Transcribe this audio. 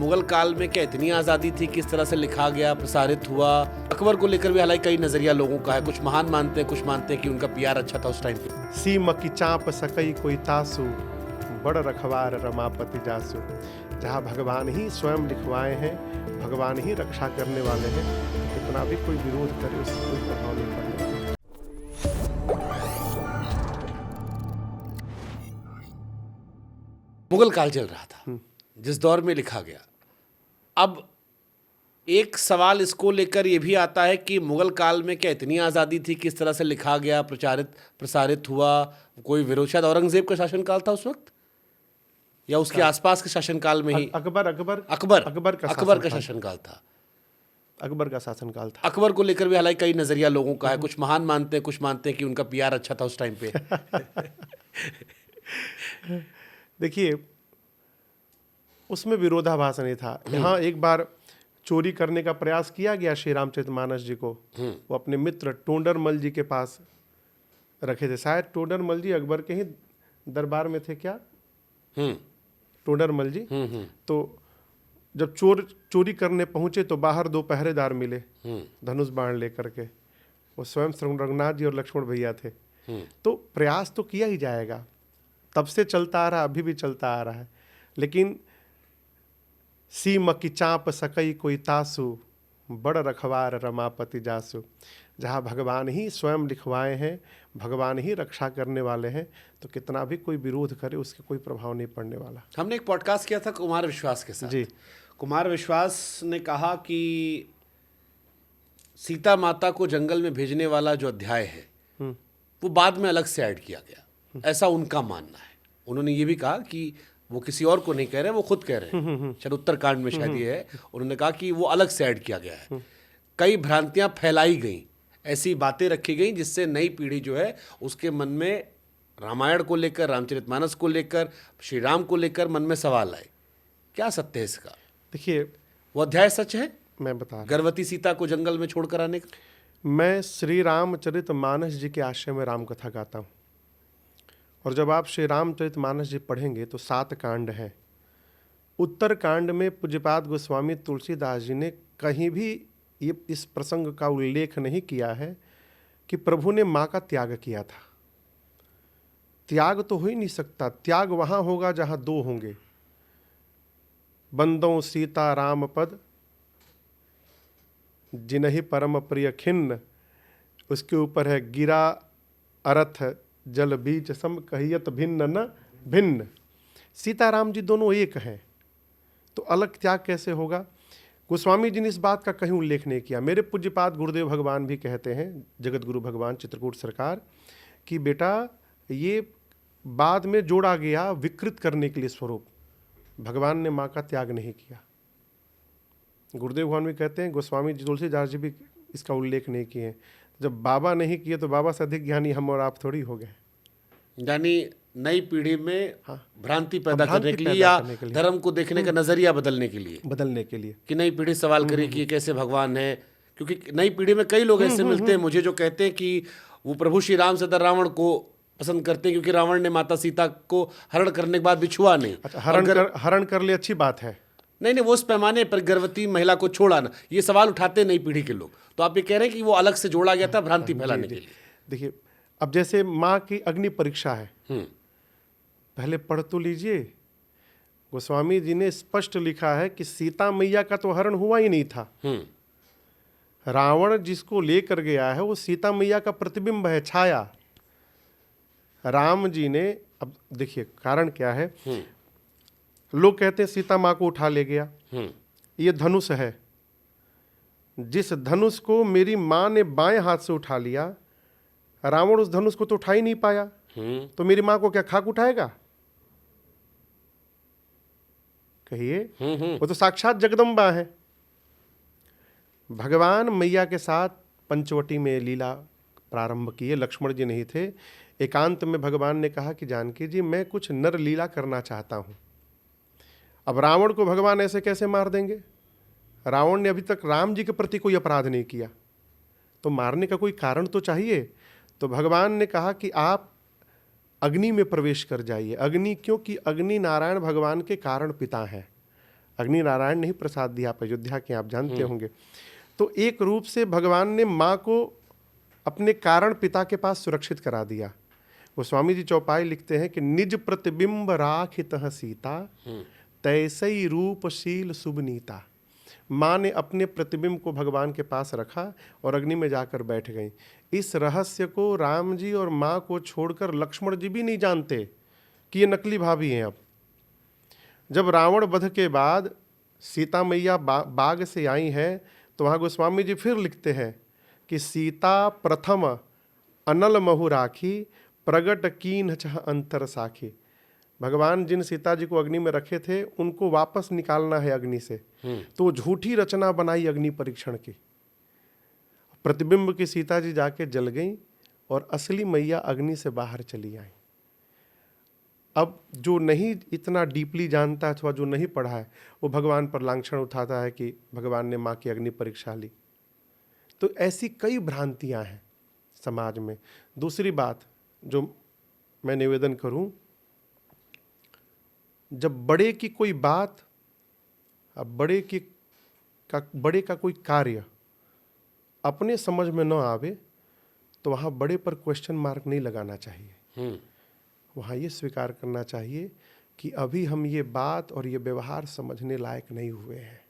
मुगल काल में क्या इतनी आज़ादी थी, किस तरह से लिखा गया, प्रसारित हुआ? अकबर को लेकर भी हालांकि कई नज़रिया लोगों का है, कुछ महान मानते हैं, कुछ मानते हैं कि उनका पीआर अच्छा था उस टाइम पे। सीम की चाप सकई कोई तासु, बड़ रखवार रमापति जासु। जहाँ भगवान ही स्वयं लिखवाए हैं, भगवान ही रक्षा करने वाले हैं, कितना भी कोई विरोध करे उससे कोई प्रभाव नहीं पड़ने वाला। मुगल काल चल रहा था जिस दौर में लिखा गया। अब एक सवाल इसको लेकर ये भी आता है कि मुगल काल में क्या इतनी आज़ादी थी, किस तरह से लिखा गया, प्रसारित हुआ, कोई विरोध? शायद औरंगजेब का शासनकाल था उस वक्त या उसके आसपास के शासनकाल में ही अकबर का शासनकाल था। अकबर का शासनकाल था। अकबर को लेकर भी हालांकि कई नज़रिया लोगों का है, कुछ महान मानते हैं, कुछ मानते हैं कि उनका पीआर अच्छा था उस टाइम पे। देखिए, उसमें विरोधाभास नहीं था। यहाँ एक बार चोरी करने का प्रयास किया गया श्री रामचरितमानस जी को। वो अपने मित्र टोडरमल जी के पास रखे थे। शायद टोडरमल जी अकबर के ही दरबार में थे क्या? टोडरमल जी। तो जब चोरी करने पहुंचे तो बाहर दो पहरेदार मिले धनुष बाण लेकर के। वो स्वयं रघुनाथ जी और लक्ष्मण भैया थे। तो प्रयास तो किया ही जाएगा, तब से चलता आ रहा, अभी भी चलता आ रहा है। लेकिन सीम की चाप सकई कोई तासु, बड़ रखवार रमापति जासु। जहाँ भगवान ही स्वयं लिखवाए हैं, भगवान ही रक्षा करने वाले हैं, तो कितना भी कोई विरोध करे उसके कोई प्रभाव नहीं पड़ने वाला। हमने एक पॉडकास्ट किया था कुमार विश्वास के साथ जी। कुमार विश्वास ने कहा कि सीता माता को जंगल में भेजने वाला जो अध्याय है वो बाद में अलग से ऐड किया गया, ऐसा उनका मानना है। उन्होंने ये भी कहा कि वो किसी और को नहीं कह रहे, वो खुद कह रहे हैं, शायद उत्तरकांड में शायद ये है। उन्होंने कहा कि वो अलग से ऐड किया गया है। कई भ्रांतियां फैलाई गई, ऐसी बातें रखी गई जिससे नई पीढ़ी जो है उसके मन में रामायण को लेकर, रामचरितमानस को लेकर, श्री राम को लेकर मन में सवाल आए। क्या सत्य है इसका? देखिए, वो अध्याय सच है? मैं बता रहा हूं। गर्भवती सीता को जंगल में छोड़कर आने का। मैं श्री रामचरितमानस जी के आश्रय में राम कथा गाता हूँ, और जब आप श्री रामचरितमानस जी पढ़ेंगे तो 7 कांड हैं। उत्तर कांड में पूज्यपाद गोस्वामी तुलसीदास जी ने कहीं भी ये इस प्रसंग का उल्लेख नहीं किया है कि प्रभु ने माँ का त्याग किया था। त्याग तो हो ही नहीं सकता। त्याग वहाँ होगा जहाँ 2 होंगे। बंदों सीता राम पद जिन्हि परम प्रिय खिन्न, उसके ऊपर है गिरा अरथ जल बीच सम कहियत भिन्न न भिन्न। सीताराम जी दोनों एक हैं, तो अलग त्याग कैसे होगा? गोस्वामी जी ने इस बात का कहीं उल्लेख नहीं किया। मेरे पूज्यपाद गुरुदेव भगवान भी कहते हैं, जगत गुरु भगवान चित्रकूट सरकार, कि बेटा ये बाद में जोड़ा गया विकृत करने के लिए स्वरूप। भगवान ने माँ का त्याग नहीं किया। गुरुदेव भगवान भी कहते हैं, गोस्वामी जी तुलसीदास जी भी इसका उल्लेख नहीं किए। जब बाबा नहीं किए तो बाबा से अधिक ज्ञानी हम और आप थोड़ी हो गए। यानी नई पीढ़ी में भ्रांति पैदा करने के लिए या धर्म को देखने का नजरिया बदलने के लिए कि नई पीढ़ी सवाल करे कि ये कैसे भगवान है। क्योंकि नई पीढ़ी में कई लोग ऐसे मिलते हैं मुझे जो कहते हैं कि वो प्रभु श्री राम से रावण को पसंद करते हैं क्योंकि रावण ने माता सीता को हरण करने के बाद बिछुआ नहीं। अच्छा, हरण कर ले अच्छी बात है। नहीं, वो उस पैमाने पर गर्भवती महिला को छोड़ा ना, ये सवाल उठाते हैं नई पीढ़ी के लोग। तो आप ये कह रहे हैं कि वो अलग से जोड़ा गया था भ्रांति फैलाने के लिए। देखिए, अब जैसे माँ की अग्नि परीक्षा है, पहले पढ़ तो लीजिए। गोस्वामी जी ने स्पष्ट लिखा है कि सीता मैया का तो हरण हुआ ही नहीं था। रावण जिसको लेकर गया है वो सीता मैया का प्रतिबिंब है, छाया। राम जी ने, अब देखिए कारण क्या है। लोग कहते हैं सीता माँ को उठा ले गया। ये धनुष है, जिस धनुष को मेरी माँ ने बाएं हाथ से उठा लिया, रावण उस धनुष को तो उठा ही नहीं पाया, तो मेरी माँ को क्या खाक उठाएगा? कहिए। वो तो साक्षात जगदम्बा है। भगवान मैया के साथ पंचवटी में लीला प्रारंभ किए। लक्ष्मण जी नहीं थे। एकांत में भगवान ने कहा कि जानकी जी, मैं कुछ नर लीला करना चाहता हूं। अब रावण को भगवान ऐसे कैसे मार देंगे? रावण ने अभी तक राम जी के प्रति कोई अपराध नहीं किया, तो मारने का कोई कारण तो चाहिए। तो भगवान ने कहा कि आप अग्नि में प्रवेश कर जाइए। अग्नि, क्योंकि अग्नि नारायण भगवान के कारण पिता हैं। अग्नि नारायण ने ही प्रसाद दिया, आप अयोध्या के आप जानते होंगे। तो एक रूप से भगवान ने माँ को अपने कारण पिता के पास सुरक्षित करा दिया। वो स्वामी जी चौपाई लिखते हैं कि निज प्रतिबिंब राखितः सीता, तैसई रूपशील सुबनीता। माँ ने अपने प्रतिबिंब को भगवान के पास रखा और अग्नि में जाकर बैठ गई। इस रहस्य को राम जी और माँ को छोड़कर लक्ष्मण जी भी नहीं जानते कि ये नकली भाभी हैं। अब जब रावण वध के बाद सीता मैया बाग से आई हैं, तो वहाँ गोस्वामी जी फिर लिखते हैं कि सीता प्रथम अनल महु राखी, प्रगट कीन छह अंतर साखी। भगवान जिन सीता जी को अग्नि में रखे थे उनको वापस निकालना है अग्नि से, तो झूठी रचना बनाई अग्नि परीक्षण की। प्रतिबिंब की सीता जी जाके जल गई और असली मैया अग्नि से बाहर चली आई। अब जो नहीं इतना डीपली जानता है अथवा जो नहीं पढ़ा है, वो भगवान पर लांछन उठाता है कि भगवान ने माँ की अग्नि परीक्षा ली। तो ऐसी कई भ्रांतियाँ हैं समाज में। दूसरी बात जो मैं निवेदन करूं, जब बड़े की कोई बात, अब बड़े का कोई कार्य अपने समझ में न आवे, तो वहाँ बड़े पर क्वेश्चन मार्क नहीं लगाना चाहिए। वहाँ ये स्वीकार करना चाहिए कि अभी हम ये बात और ये व्यवहार समझने लायक नहीं हुए हैं।